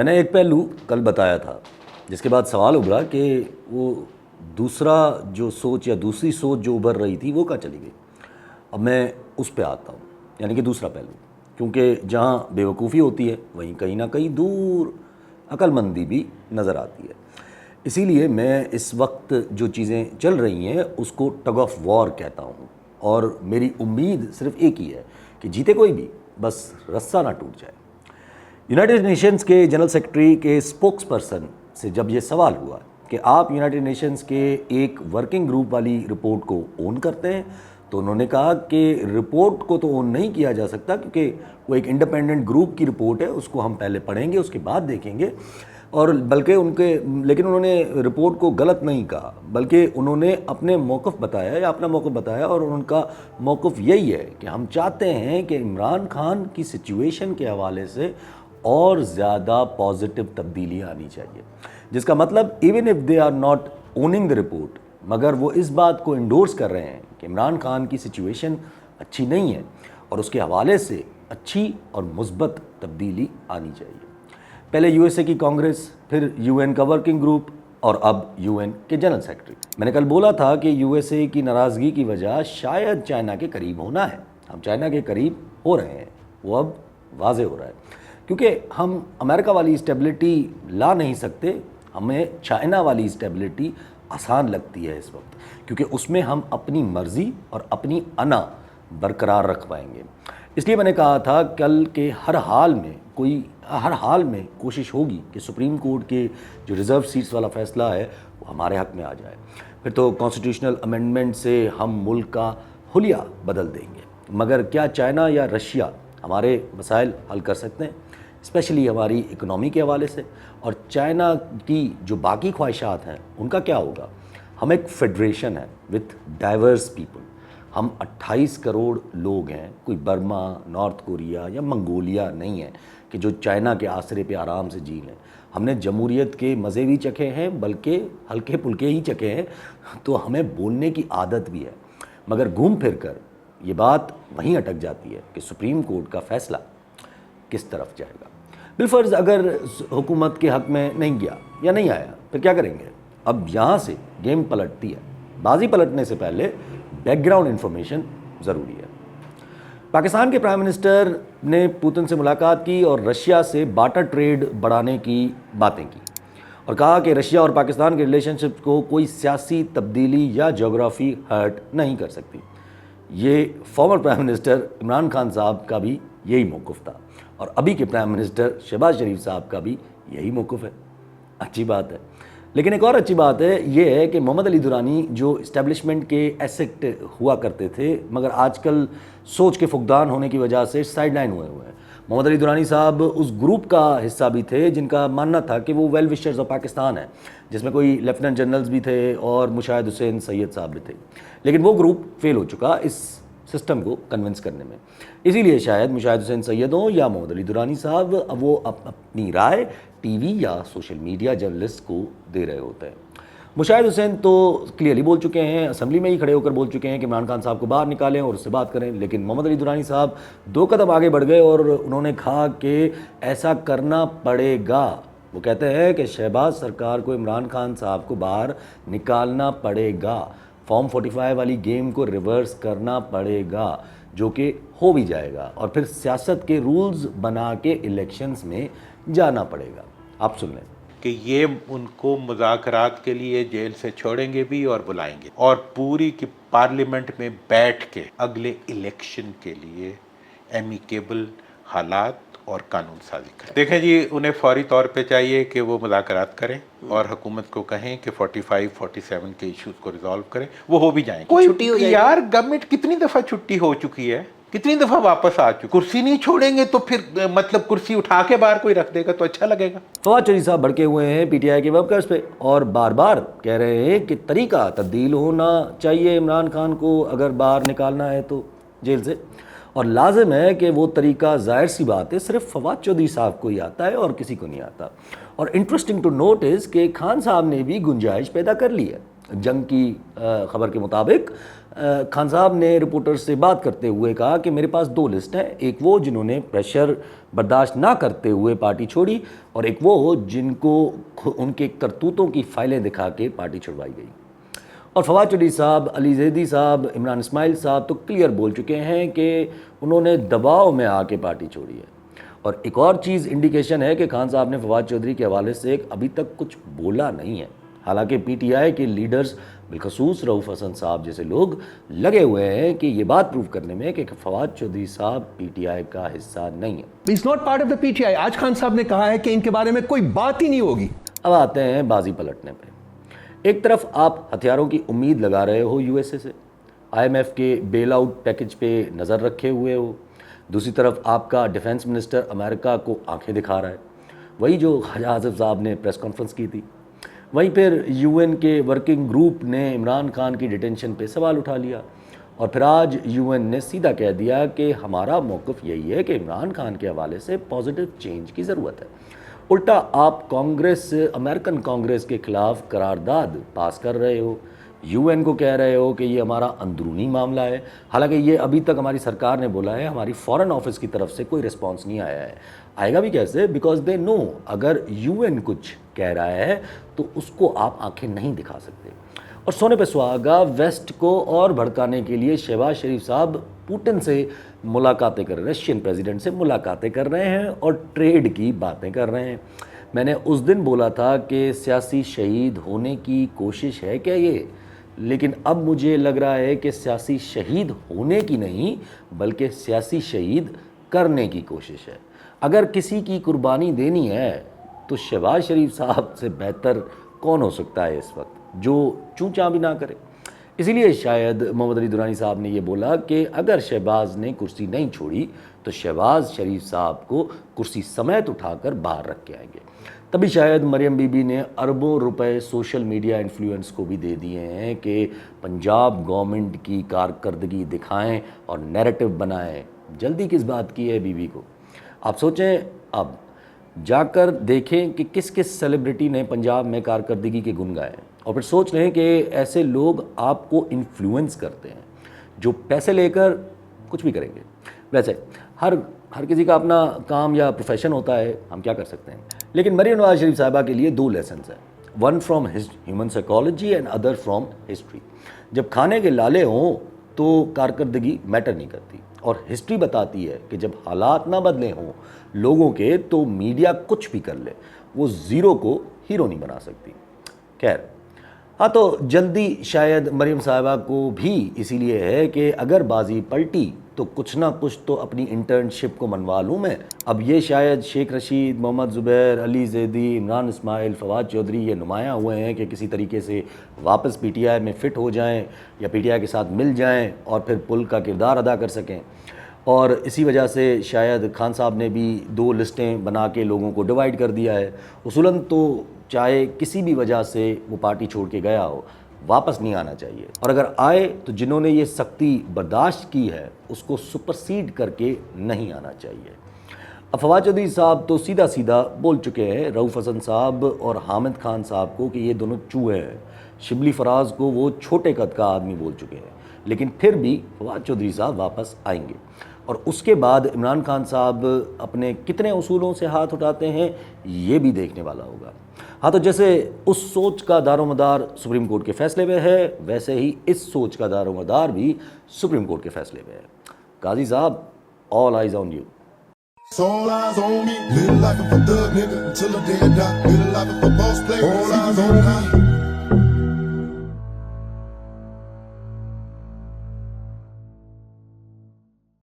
میں نے ایک پہلو کل بتایا تھا جس کے بعد سوال ابھرا کہ وہ دوسرا جو سوچ یا دوسری سوچ جو ابھر رہی تھی وہ کہاں چلی گئی. اب میں اس پہ آتا ہوں، یعنی کہ دوسرا پہلو، کیونکہ جہاں بیوقوفی ہوتی ہے وہیں کہیں نہ کہیں دور عقل مندی بھی نظر آتی ہے. اسی لیے میں اس وقت جو چیزیں چل رہی ہیں اس کو ٹگ آف وار کہتا ہوں، اور میری امید صرف ایک ہی ہے کہ جیتے کوئی بھی، بس رسہ نہ ٹوٹ جائے. یونائٹڈ نیشنز کے جنرل سیکرٹری کے اسپوکس پرسن سے جب یہ سوال ہوا کہ آپ یونائٹڈ نیشنز کے ایک ورکنگ گروپ والی رپورٹ کو اون کرتے ہیں، تو انہوں نے کہا کہ رپورٹ کو تو اون نہیں کیا جا سکتا کیونکہ وہ ایک انڈیپینڈنٹ گروپ کی رپورٹ ہے، اس کو ہم پہلے پڑھیں گے اس کے بعد دیکھیں گے. اور بلکہ لیکن انہوں نے رپورٹ کو غلط نہیں کہا، بلکہ انہوں نے اپنے موقف بتایا یا اپنا موقف بتایا، اور ان کا موقف یہی ہے کہ ہم چاہتے ہیں کہ عمران خان کی سچویشن کے حوالے سے اور زیادہ پازیٹیو تبدیلیاں آنی چاہیے، جس کا مطلب even if they are not owning the report, مگر وہ اس بات کو انڈورس کر رہے ہیں کہ عمران خان کی سچویشن اچھی نہیں ہے اور اس کے حوالے سے اچھی اور مثبت تبدیلی آنی چاہیے. پہلے یو ایس اے کی کانگریس، پھر یو این کا ورکنگ گروپ، اور اب یو این کے جنرل سیکرٹری. میں نے کل بولا تھا کہ یو ایس اے کی ناراضگی کی وجہ شاید چائنا کے قریب ہونا ہے. ہم چائنا کے قریب ہو رہے ہیں، وہ اب واضح ہو رہا ہے، کیونکہ ہم امریکہ والی اسٹیبلٹی لا نہیں سکتے. ہمیں چائنا والی اسٹیبلٹی آسان لگتی ہے اس وقت، کیونکہ اس میں ہم اپنی مرضی اور اپنی انا برقرار رکھ پائیں گے. اس لیے میں نے کہا تھا کل کہ ہر حال میں کوشش ہوگی کہ سپریم کورٹ کے جو ریزرو سیٹس والا فیصلہ ہے وہ ہمارے حق میں آ جائے. پھر تو کانسٹیٹیوشنل امینڈمنٹ سے ہم ملک کا حلیہ بدل دیں گے. مگر کیا چائنا یا رشیا ہمارے مسائل حل کر سکتے ہیں، اسپیشلی ہماری اکنامی کے حوالے سے؟ اور چائنا کی جو باقی خواہشات ہیں ان کا کیا ہوگا؟ ہم ایک فیڈریشن ہے وتھ ڈائیورس پیپل. ہم 28 کروڑ لوگ ہیں، کوئی برما، نارتھ کوریا یا منگولیا نہیں ہے کہ جو چائنا کے آسرے پہ آرام سے جی لیں. ہم نے جمہوریت کے مزے بھی چکھے ہیں، بلکہ ہلکے پھلکے ہی چکھے ہیں، تو ہمیں بولنے کی عادت بھی ہے. مگر گھوم پھر کر یہ بات وہیں اٹک جاتی ہے کہ سپریم کورٹ کا فیصلہ کس طرف جائے گا. بالفرض اگر حکومت کے حق میں نہیں گیا یا نہیں آیا، پھر کیا کریں گے؟ اب یہاں سے گیم پلٹتی ہے. بازی پلٹنے سے پہلے بیک گراؤنڈ انفارمیشن ضروری ہے. پاکستان کے پرائم منسٹر نے پوتن سے ملاقات کی اور رشیا سے بارٹر ٹریڈ بڑھانے کی باتیں کی، اور کہا کہ رشیا اور پاکستان کے ریلیشن شپ کو کوئی سیاسی تبدیلی یا جغرافی ہرٹ نہیں کر سکتی. یہ former prime minister Imran Khan صاحب کا بھی یہی موقف تھا، اور ابھی کے پرائم منسٹر شہباز شریف صاحب کا بھی یہی موقف ہے. اچھی بات ہے. لیکن ایک اور اچھی بات ہے یہ ہے کہ محمد علی درانی جو اسٹیبلشمنٹ کے ایسیٹ ہوا کرتے تھے، مگر آج کل سوچ کے فقدان ہونے کی وجہ سے سائیڈ لائن ہوئے ہیں. محمد علی درانی صاحب اس گروپ کا حصہ بھی تھے جن کا ماننا تھا کہ وہ ویل وشرز آف پاکستان ہیں، جس میں کوئی لیفٹیننٹ جنرلز بھی تھے اور مشاہد حسین سید صاحب بھی تھے. لیکن وہ گروپ فیل ہو چکا اس سسٹم کو کنونس کرنے میں. اسی لیے شاید مشاہد حسین سید ہوں یا محمد علی درانی صاحب، اب وہ اپنی رائے ٹی وی یا سوشل میڈیا جرنلسٹ کو دے رہے ہوتے ہیں. مشاہد حسین تو کلیئرلی بول چکے ہیں، اسمبلی میں ہی کھڑے ہو کر بول چکے ہیں کہ عمران خان صاحب کو باہر نکالیں اور اس سے بات کریں. لیکن محمد علی درانی صاحب 2 قدم آگے بڑھ گئے اور انہوں نے کہا کہ ایسا کرنا پڑے گا. وہ کہتے ہیں کہ شہباز سرکار کو عمران خان صاحب کو باہر نکالنا پڑے گا، فارم 45 والی گیم کو ریورس کرنا پڑے گا، جو کہ ہو بھی جائے گا، اور پھر سیاست کے رولز بنا کے الیکشنز میں جانا پڑے گا. آپ سن لیں کہ یہ ان کو مذاکرات کے لیے جیل سے چھوڑیں گے بھی اور بلائیں گے، اور پوری کی پارلیمنٹ میں بیٹھ کے اگلے الیکشن کے لیے ایمیکیبل حالات اور قانون سازی کریں. دیکھیں جی، انہیں فوری طور پہ چاہیے کہ وہ مذاکرات کریں اور حکومت کو کہیں کہ 45 47 کے ایشوز کو ریزالو کریں. وہ ہو بھی جائیں گے. چھٹی ہو جائے گی. یار گورنمنٹ کتنی دفعہ چھٹی ہو چکی ہے، کتنی دفعہ واپس آ چکی. کرسی نہیں چھوڑیں گے تو پھر مطلب کرسی اٹھا کے باہر کوئی رکھ دے گا تو اچھا لگے گا. فواد چودھری صاحب بھڑکے ہوئے ہیں پی ٹی آئی کے ورکرز پہ، اور بار بار کہہ رہے ہیں کہ طریقہ تبدیل ہونا چاہیے عمران خان کو اگر باہر نکالنا ہے تو جیل سے، اور لازم ہے کہ وہ طریقہ ظاہر سی بات ہے صرف فواد چودھری صاحب کو ہی آتا ہے اور کسی کو نہیں آتا. اور انٹرسٹنگ ٹو نوٹ از کہ خان صاحب نے بھی گنجائش پیدا کر لی ہے. جنگ کی خبر کے مطابق خان صاحب نے رپورٹر سے بات کرتے ہوئے کہا کہ میرے پاس 2 لسٹ ہیں، ایک وہ جنہوں نے پریشر برداشت نہ کرتے ہوئے پارٹی چھوڑی، اور ایک وہ جن کو ان کے کرتوتوں کی فائلیں دکھا کے پارٹی چھڑوائی گئی۔ اور فواد چودھری صاحب، علی زیدی صاحب، عمران اسماعیل صاحب تو کلیئر بول چکے ہیں کہ انہوں نے دباؤ میں آ کے پارٹی چھوڑی ہے۔ اور ایک اور چیز انڈیکیشن ہے کہ خان صاحب نے فواد چودھری کے حوالے سے ابھی تک کچھ بولا نہیں ہے، حالانکہ پی ٹی آئی کے لیڈرز بالخصوص رؤوف حسن صاحب جیسے لوگ لگے ہوئے ہیں کہ یہ بات پروف کرنے میں کہ فواد چودھری صاحب پی ٹی آئی کا حصہ نہیں ہے۔ He's not part of the PTI. آج خان صاحب نے کہا ہے کہ ان کے بارے میں کوئی بات ہی نہیں ہوگی۔ اب آتے ہیں بازی پلٹنے پہ۔ ایک طرف آپ ہتھیاروں کی امید لگا رہے ہو یو ایس اے سے، آئی ایم ایف کے بیل آؤٹ پیکج پہ نظر رکھے ہوئے ہو، دوسری طرف آپ کا ڈیفنس منسٹر امریکہ کو آنکھیں دکھا رہا ہے، وہی جو خواجہ آصف صاحب نے پریس کانفرنس کی تھی، وہیں پھر یو این کے ورکنگ گروپ نے عمران خان کی ڈیٹینشن پہ سوال اٹھا لیا، اور پھر آج یو این نے سیدھا کہہ دیا کہ ہمارا موقف یہی ہے کہ عمران خان کے حوالے سے پازیٹیو چینج کی ضرورت ہے۔ الٹا آپ کانگریس، امریکن کانگریس کے خلاف قرارداد پاس کر رہے ہو، یو این کو کہہ رہے ہو کہ یہ ہمارا اندرونی معاملہ ہے، حالانکہ یہ ابھی تک ہماری سرکار نے بولا ہے، ہماری فارن آفس کی طرف سے کوئی رسپانس نہیں آیا ہے۔ آئے گا بھی کیسے؟ بیکاز دے نو اگر یو این کچھ کہہ رہا ہے تو اس کو آپ آنکھیں نہیں دکھا سکتے۔ اور سونے پہ سہاگا، ویسٹ کو اور بھڑکانے کے لیے شہباز شریف صاحب پوٹن سے ملاقاتیں کر رہے ہیں، رشین پریزیڈنٹ سے ملاقاتیں کر رہے ہیں اور ٹریڈ کی باتیں کر رہے ہیں۔ میں نے اس دن بولا تھا کہ سیاسی شہید ہونے کی کوشش ہے کیا یہ، لیکن اب مجھے لگ رہا ہے کہ سیاسی شہید ہونے کی نہیں بلکہ سیاسی شہید کرنے کی کوشش ہے۔ اگر کسی کی قربانی دینی ہے تو شہباز شریف صاحب سے بہتر کون ہو سکتا ہے اس وقت، جو چوں چاں بھی نہ کرے۔ اسی لیے شاید محمد علی درانی صاحب نے یہ بولا کہ اگر شہباز نے کرسی نہیں چھوڑی تو شہباز شریف صاحب کو کرسی سمیت اٹھا کر باہر رکھ کے آئیں گے۔ تبھی شاید مریم بی بی نے اربوں روپے سوشل میڈیا انفلوئنس کو بھی دے دیے ہیں کہ پنجاب گورنمنٹ کی کارکردگی دکھائیں اور نیریٹو بنائیں۔ جلدی کس بات کی ہے بی بی کو؟ آپ سوچیں، اب جا کر دیکھیں کہ کس کس سیلیبریٹی نے پنجاب میں کارکردگی کے گن گائے، اور پھر سوچ لیں کہ ایسے لوگ آپ کو انفلوئنس کرتے ہیں جو پیسے لے کر کچھ بھی کریں گے۔ ویسے ہر کسی کا اپنا کام یا پروفیشن ہوتا ہے، ہم کیا کر سکتے ہیں، لیکن مریم نواز شریف صاحبہ کے لیے 2 لیسنز ہیں، one from human psychology and other from history. جب کھانے کے لالے ہوں تو کارکردگی میٹر نہیں کرتی، اور ہسٹری بتاتی ہے کہ جب حالات نہ بدلے ہوں لوگوں کے تو میڈیا کچھ بھی کر لے، وہ زیرو کو ہیرو نہیں بنا سکتی۔ خیر، ہاں تو جلدی شاید مریم صاحبہ کو بھی اسی لیے ہے کہ اگر بازی پلٹی تو کچھ نہ کچھ تو اپنی انٹرنشپ کو منوا لوں میں۔ اب یہ شاید شیخ رشید، محمد زبیر، علی زیدی، عمران اسماعیل، فواد چودھری یہ نمایاں ہوئے ہیں کہ کسی طریقے سے واپس پی ٹی آئی میں فٹ ہو جائیں یا پی ٹی آئی کے ساتھ مل جائیں اور پھر پل کا کردار ادا کر سکیں، اور اسی وجہ سے شاید خان صاحب نے بھی 2 لسٹیں بنا کے لوگوں کو ڈیوائیڈ کر دیا ہے۔ اصولاً تو چاہے کسی بھی وجہ سے وہ پارٹی چھوڑ کے گیا ہو، واپس نہیں آنا چاہیے، اور اگر آئے تو جنہوں نے یہ سختی برداشت کی ہے اس کو سپرسیڈ کر کے نہیں آنا چاہیے۔ اب فواد چودھری صاحب تو سیدھا سیدھا بول چکے ہیں رؤوف حسن صاحب اور حامد خان صاحب کو کہ یہ دونوں چوہے ہیں، شبلی فراز کو وہ چھوٹے قد کا آدمی بول چکے ہیں، لیکن پھر بھی فواد چودھری صاحب واپس آئیں گے، اور اس کے بعد عمران خان صاحب اپنے کتنے اصولوں سے ہاتھ اٹھاتے ہیں یہ بھی دیکھنے والا ہوگا۔ ہاں تو جیسے اس سوچ کا دار و مدار سپریم کورٹ کے فیصلے پہ ہے، ویسے ہی اس سوچ کا دار و مدار بھی سپریم کورٹ کے فیصلے پہ ہے۔ قاضی صاحب، all eyes on you۔ So all eyes on me, live life of a thug nigga until the day I die. Live life of a boss player, all eyes on me.